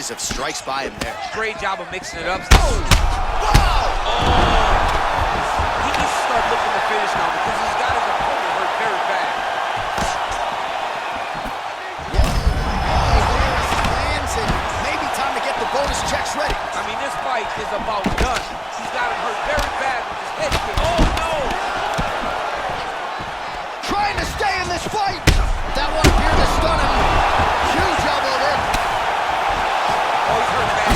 series of strikes by him there. Great job of mixing it up. Oh! Wow! Oh! He needs to start looking to finish now because he's got his opponent hurt very bad. Lands, and maybe time to get the bonus checks ready. I mean, this fight is about done. He's got him hurt very bad with his head kick. Oh, no! Trying to stay in this fight. That one appeared to stun him. Huge elbow there. Oh, he's hurt bad.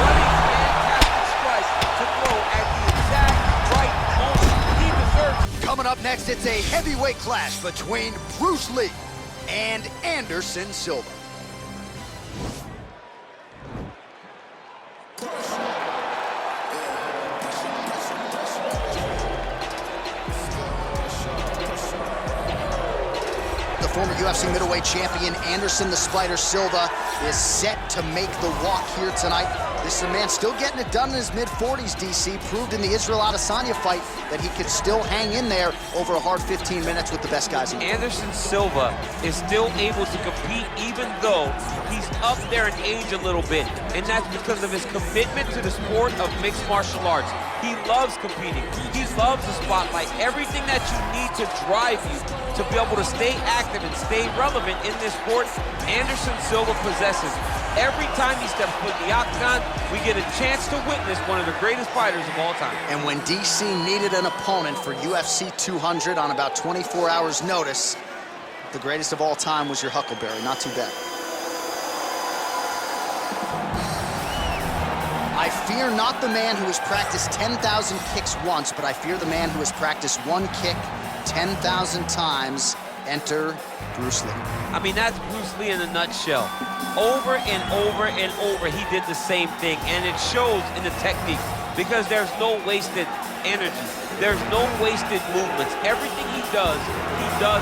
Running fantastic strike to throw at the exact right moment. He deserves it. Coming up next, it's a heavyweight clash between Bruce Lee and Anderson Silva. Former UFC middleweight champion Anderson the Spider Silva is set to make the walk here tonight. This is a man still getting it done in his mid-40s, DC. Proved in the Israel Adesanya fight that he could still hang in there over a hard 15 minutes with the best guys in the world. Anderson Silva is still able to compete even though he's up there in age a little bit. And that's because of his commitment to the sport of mixed martial arts. He loves competing. He loves the spotlight. Everything that you need to drive you to be able to stay active and stay relevant in this sport, Anderson Silva possesses. Every time he steps foot in the octagon, we get a chance to witness one of the greatest fighters of all time. And when DC needed an opponent for UFC 200 on about 24 hours notice, the greatest of all time was your Huckleberry. Not too bad. I fear not the man who has practiced 10,000 kicks once, but I fear the man who has practiced one kick 10,000 times. Enter Bruce Lee. I mean, that's Bruce Lee in a nutshell. Over and over and over, he did the same thing, and it shows in the technique because there's no wasted energy. There's no wasted movements. Everything he does with a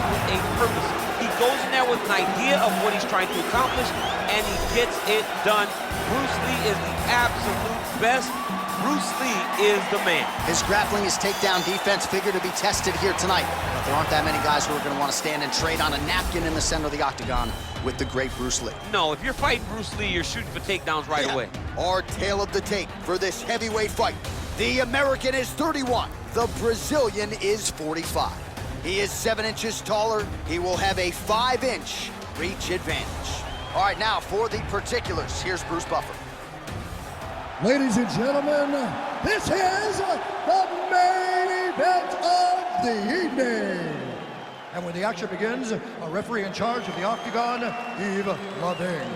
purpose. He goes in there with an idea of what he's trying to accomplish, and he gets it done. Bruce Lee is the absolute best. Bruce Lee is the man. His grappling, his takedown defense figure to be tested here tonight. But there aren't that many guys who are going to want to stand and trade on a napkin in the center of the octagon with the great Bruce Lee. No, if you're fighting Bruce Lee, you're shooting for takedowns right away. Our tale of the tape for this heavyweight fight. The American is 31. The Brazilian is 45. He is 7 inches taller. He will have a 5-inch reach advantage. All right, now for the particulars, here's Bruce Buffer. Ladies and gentlemen, this is the main event of the evening. And when the action begins, a referee in charge of the octagon, Yves Lavigne.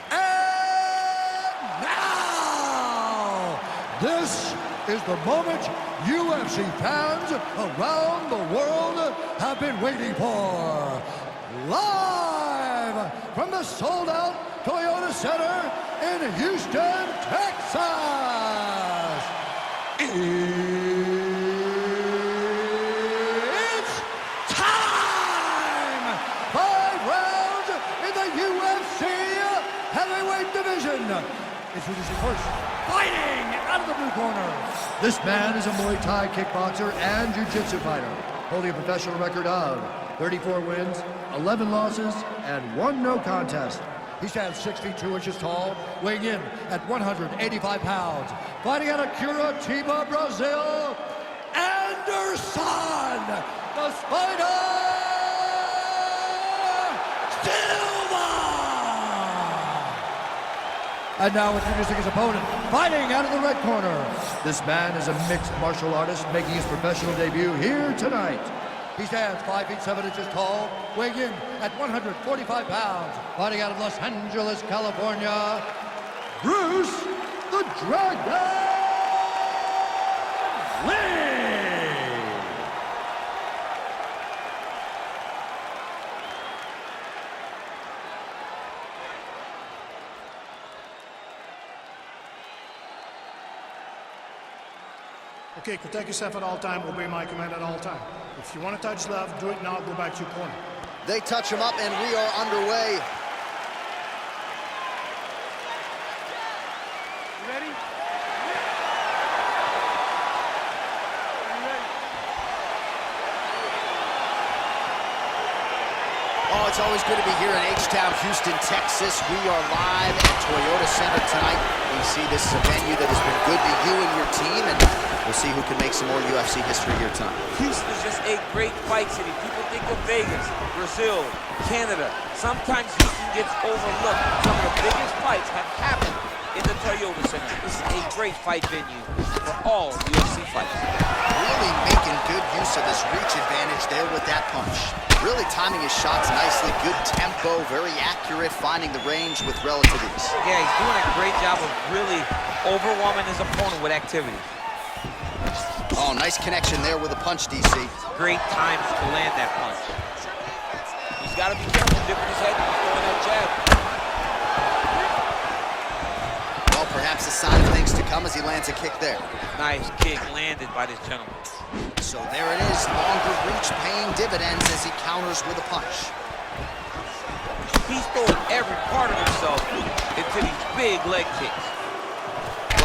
And now, this is the moment UFC fans around the world have been waiting for. Live from the sold-out Toyota Center in Houston, Texas. It's time! 5 rounds in the UFC heavyweight division. Introducing first, fighting out of the blue corner. This man is a Muay Thai kickboxer and jiu-jitsu fighter, holding a professional record of 34 wins, 11 losses, and 1 no contest. He stands 6 feet 2 inches tall, weighing in at 185 pounds. Fighting out of Curitiba, Brazil, Anderson, the Spider Silva! And now introducing his opponent, fighting out of the red corner. This man is a mixed martial artist making his professional debut here tonight. He stands 5 feet 7 inches tall, weighing in at 145 pounds. Fighting out of Los Angeles, California, Bruce the Dragon Lee! Okay, protect yourself at all time, obey my command at all time. If you want to touch left, do it now, go back to your corner. They touch him up and we are underway. You ready? it's always good to be here in H-Town, Houston, Texas. We are live at Toyota Center tonight. We see this is a venue that has been good to you and your team, and we'll see who can make some more UFC history here tonight. Houston is just a great fight city. People think of Vegas, Brazil, Canada. Sometimes Houston gets overlooked. Some of the biggest fights have happened in the Toyota Center. This is a great fight venue for all UFC fights. Really making good use of his reach advantage there with that punch. Really timing his shots nicely, good tempo, very accurate, finding the range with relative ease. Yeah, he's doing a great job of really overwhelming his opponent with activity. Oh, nice connection there with a punch, DC. Great time to land that punch. He's got to be careful dipping his head and throwing that jab. Well, perhaps a sign of things to come as he lands a kick there. Nice kick landed by this gentleman. So there it is, longer reach paying dividends as he counters with a punch. He's throwing every part of himself into these big leg kicks.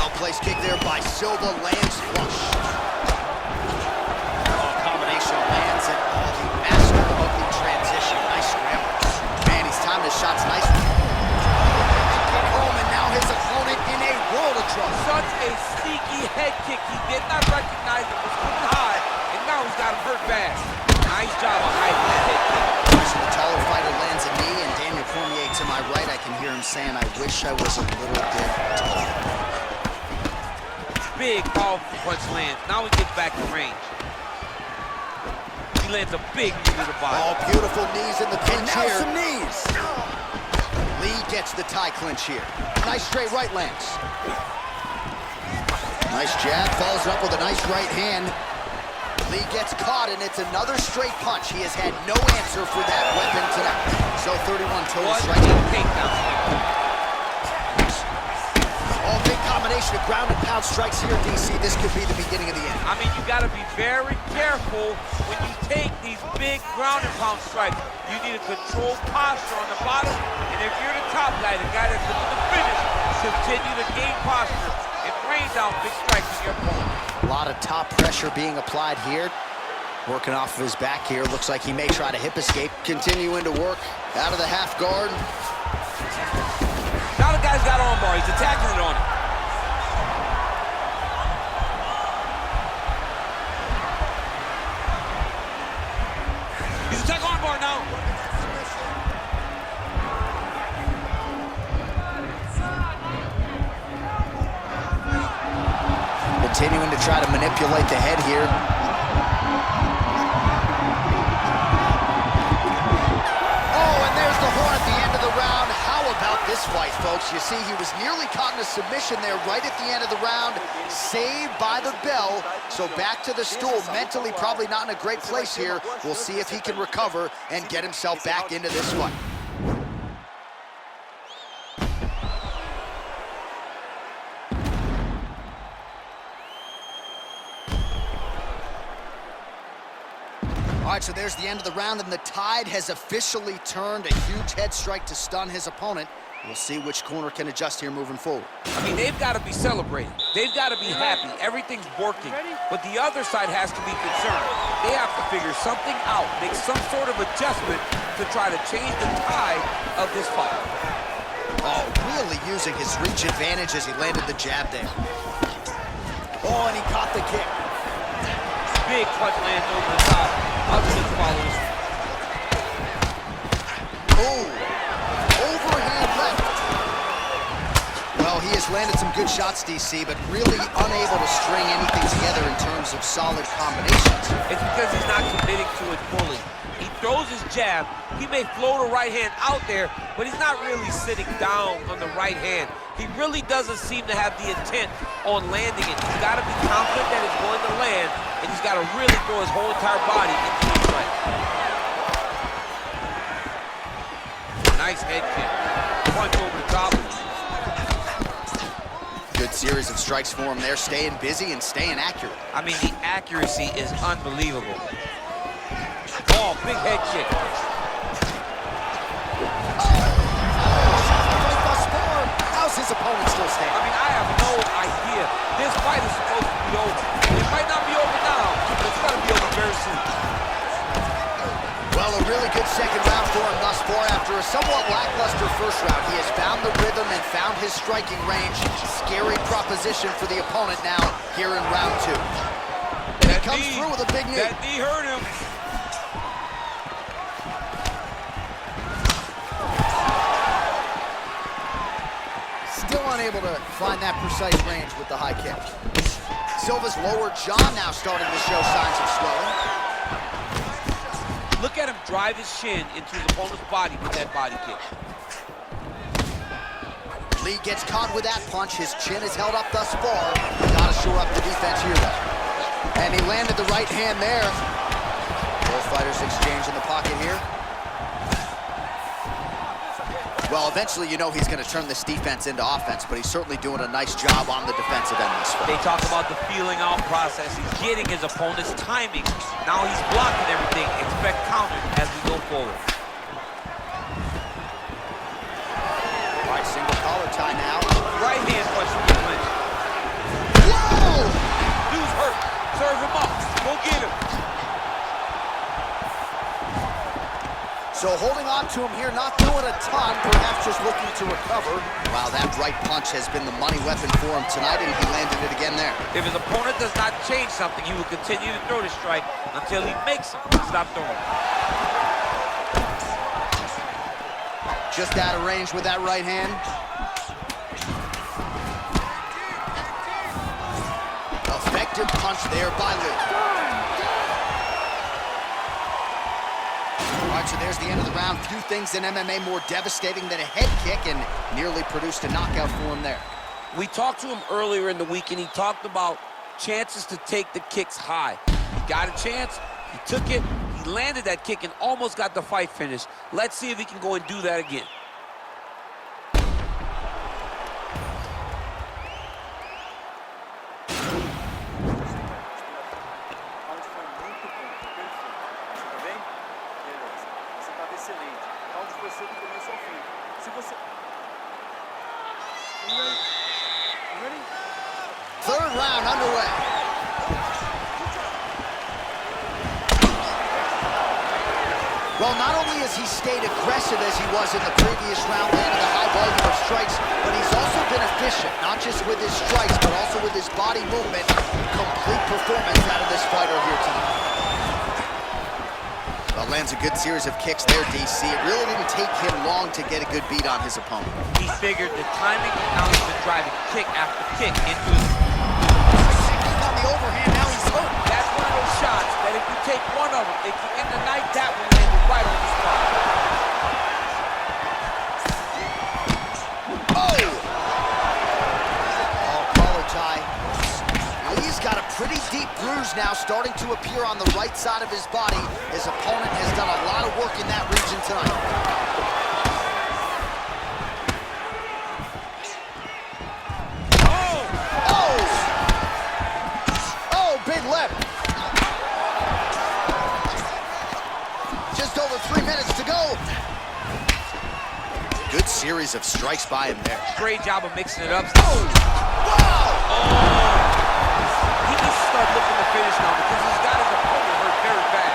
Well-placed kick there by Silva, lands flush. Oh, combination lands and the master of the transition. Nice scrambles. Man, he's timing his shots nicely. Kick home, and now his opponent in a world of trouble. Such a sneaky head kick. He did not recognize it was coming high, and now he's got him hurt bad. Nice job of hiding that head kick. The taller fighter lands a knee, and Daniel Cormier to my right, I can hear him saying, I wish I was a little bit taller. Big, powerful punch lands. Now he gets back to range. He lands a big knee to the body. Oh, beautiful knees in the clinch now here. some knees. Lee gets the tie clinch here. Nice straight right lands. Nice jab, follows it up with a nice right hand. Lee gets caught, and it's another straight punch. He has had no answer for that weapon tonight. So 31 total What strikes. a takedown. Oh, big combination of ground and pound strikes here, DC. This could be the beginning of the end. I mean, you got to be very careful when you take these big ground and pound strikes. You need a controlled posture on the bottom, and if you're the top guy, the guy that's looking to finish, continue to gain posture and rain down big strikes with your opponent. A lot of top pressure being applied here. Working off of his back here. Looks like he may try to hip escape. Continuing to work out of the half guard. Now the guy's got armbar. He's attacking it on him. He's attacking armbar now. Continuing to try to manipulate the head here. Oh, and there's the horn at the end of the round. How about this fight, folks? You see, he was nearly caught in a submission there right at the end of the round. Saved by the bell. So back to the stool. Mentally probably not in a great place here. We'll see if he can recover and get himself back into this fight. All right, so there's the end of the round, and the tide has officially turned. A huge head strike to stun his opponent. We'll see which corner can adjust here moving forward. I mean, they've got to be celebrating. They've got to be happy. Everything's working. But the other side has to be concerned. They have to figure something out, make some sort of adjustment to try to change the tide of this fight. Oh, really using his reach advantage as he landed the jab there. Oh, and he caught the kick. Big punch lands over the top. Upset follows. Oh, overhand left. Well, he has landed some good shots, DC, but really unable to string anything together in terms of solid combinations. It's because he's not committing to it fully. He throws his jab. He may float a right hand out there, but he's not really sitting down on the right hand. He really doesn't seem to have the intent on landing it. He's got to be confident that it's going to land, and he's got to really throw his whole entire body into the strike. Nice head kick. Punch over the top. Good series of strikes for him there, staying busy and staying accurate. I mean, the accuracy is unbelievable. Oh, big head kick. How's his opponent still standing? I mean, I have no idea. This fight is supposed to be over. It might not be over now, but it's going to be over very soon. Well, Well, a really good second round for him thus far. After a somewhat lackluster first round, he has found the rhythm and found his striking range. Scary proposition for the opponent now here in round 2. And he comes through with a big knee. That knee hurt him. Still unable to find that precise range with the high kick. Silva's lower jaw now starting to show signs of swelling. Look at him drive his shin into his opponent's body with that body kick. Lee gets caught with that punch. His chin is held up thus far. Gotta shore up the defense here, though. And he landed the right hand there. Both fighters exchange in the pocket here. Well, eventually, you know he's going to turn this defense into offense, but he's certainly doing a nice job on the defensive end this fight. They talk about the feeling out process. He's getting his opponent's timing. Now he's blocking everything. Expect counters as we go forward. All right, single collar tie now. Right hand punch from the clinch. Whoa! Dude's hurt. Serve him up. Go get him. So holding on to him here, not doing a ton, perhaps just looking to recover. Wow, that right punch has been the money weapon for him tonight, and he landed it again there. If his opponent does not change something, he will continue to throw the strike until he makes him stop throwing. Just out of range with that right hand. Effective punch there by Lee. All right, so there's the end of the round. Few things in MMA more devastating than a head kick, and nearly produced a knockout for him there. We talked to him earlier in the week, and he talked about chances to take the kicks high. He got a chance, he took it, he landed that kick, and almost got the fight finished. Let's see if he can go and do that again. Third round underway. Well, not only has he stayed aggressive as he was in the previous round, landing a high volume of strikes, but he's also been efficient, not just with his strikes, but also with his body movement. Complete performance out of this fighter here tonight. Well, lands a good series of kicks there, DC. It really didn't take him long to get a good beat on his opponent. He figured the timing, and now he's been driving kick after kick into his... On the overhand, now he's hurt. That's one of those shots that if you take one of them, if you end the night, that one landed right on the spot. Oh! Oh, collar tie. Lee's got a pretty deep bruise now starting to appear on the right side of his body. His opponent has done a lot of work in that region tonight. Big left. Just over 3 minutes to go. Good series of strikes by him there. Great job of mixing it up. Oh! Wow! He needs to start looking to finish now because he's got his opponent hurt very bad.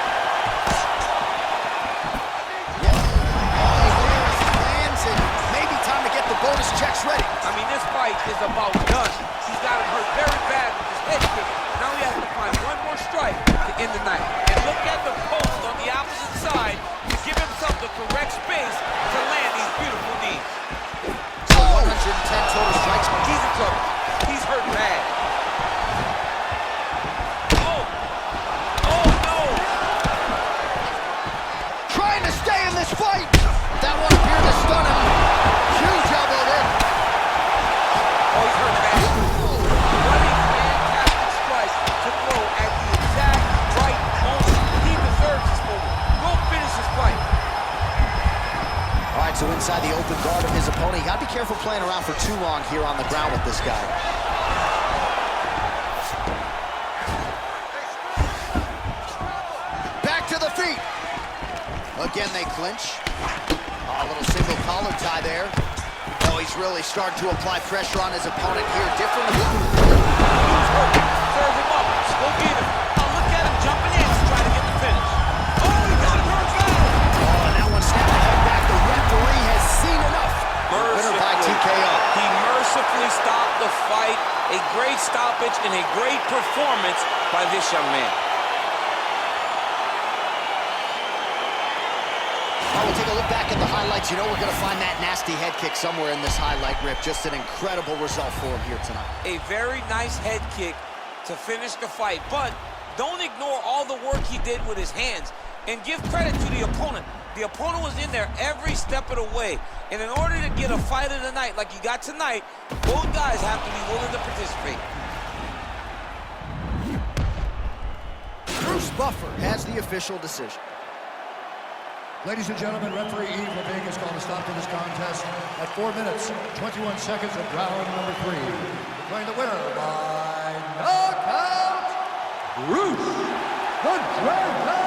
Lands, and maybe time to get the bonus checks ready. I mean, this fight is about done. He's got him hurt very bad with his head kick. Now he has to find one more strike to end the night. And look at the post on the opposite side to give himself the correct space to land these beautiful knees. So 110 total strikes. He's in trouble. He's hurt bad. Oh! Oh, no! Trying to stay in this fight. That one appeared to stun him. Huge elbow there. Oh, he's hurt bad. To throw at the exact right moment. He deserves this moment. Go finish this fight. All right, so inside the open guard of his opponent, you gotta be careful playing around for too long here on the ground with this guy. Back to the feet. Again, they clinch. A little single collar tie there. Oh, he's really starting to apply pressure on his opponent here. Different. Serve him up. Go get him. Oh, look at him jumping in to try to get the finish. Oh, he got him hurt bad. and a great performance by this young man. Well, we'll take a look back at the highlights. You know we're going to find that nasty head kick somewhere in this highlight rip. Just an incredible result for him here tonight. A very nice head kick to finish the fight, but don't ignore all the work he did with his hands, and give credit to the opponent. The opponent was in there every step of the way, and in order to get a fight of the night like you got tonight, both guys have to be willing to participate. Bruce Buffer has the official decision. Ladies and gentlemen, referee Eve Leving has called a stop to this contest at 4 minutes, 21 seconds of round number 3. Declaring the winner by knockout, Bruce the Dragon